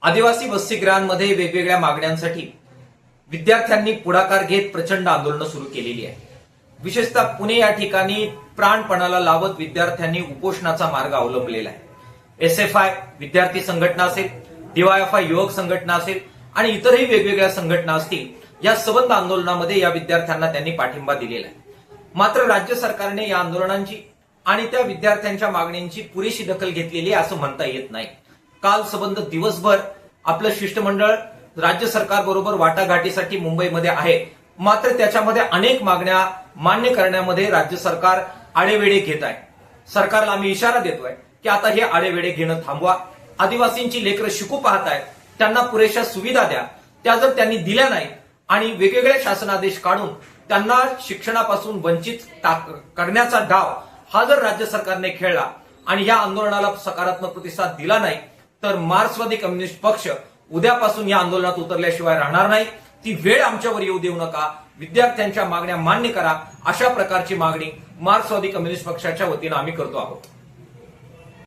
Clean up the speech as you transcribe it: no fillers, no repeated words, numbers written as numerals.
आदिवासी वसतिगृहांमध्ये वेगवेगळ्या मागण्यांसाठी विद्यार्थ्यांनी पुढाकार घेत प्रचंड आंदोलनं सुरू केलेली आहे। विशेषतः पुणे या ठिकाणी प्राणपणाला लावत विद्यार्थ्यांनी उपोषणाचा मार्ग अवलंबलेला आहे। एसएफआय विद्यार्थी संघटना असेल, डीवायएफआय युवक संघटना असेल आणि इतरही वेगवेगळ्या संघटना असतील, या सबंध आंदोलनामध्ये या विद्यार्थ्यांना त्यांनी पाठिंबा दिलेला आहे। मात्र राज्य सरकारने या आंदोलनांची आणि त्या विद्यार्थ्यांच्या मागण्यांची पुरेशी दखल घेतलेली आहे असं म्हणता येत नाही। काल सबंध दिवसभर आपलं शिष्टमंडळ राज्य सरकार बरोबर वाटाघाटीसाठी मुंबईमध्ये आहे, मात्र त्याच्यामध्ये अनेक मागण्या मान्य करण्यामध्ये राज्य सरकार आडेवेडे घेत आहे। सरकारला आम्ही इशारा देतोय की आता हे आडेवेडे घेणं थांबवा। आदिवासींची लेकरं शिकू पाहतायत, त्यांना पुरेशा सुविधा द्या। त्या जर त्यांनी दिल्या नाही आणि वेगवेगळे शासनादेश काढून त्यांना शिक्षणापासून वंचित करण्याचा डाव हा जर राज्य सरकारने खेळला आणि या आंदोलनाला सकारात्मक प्रतिसाद दिला नाही तर मार्क्सवादी कम्युनिस्ट पक्ष उद्यापासून या आंदोलनात उतरल्याशिवाय राहणार नाही। ती वेळ आमच्यावर येऊ देऊ नका, विद्यार्थ्यांच्या मागण्या मान्य करा, अशा प्रकारची मागणी मार्क्सवादी कम्युनिस्ट पक्षाच्या वतीनं आम्ही करतो आहोत।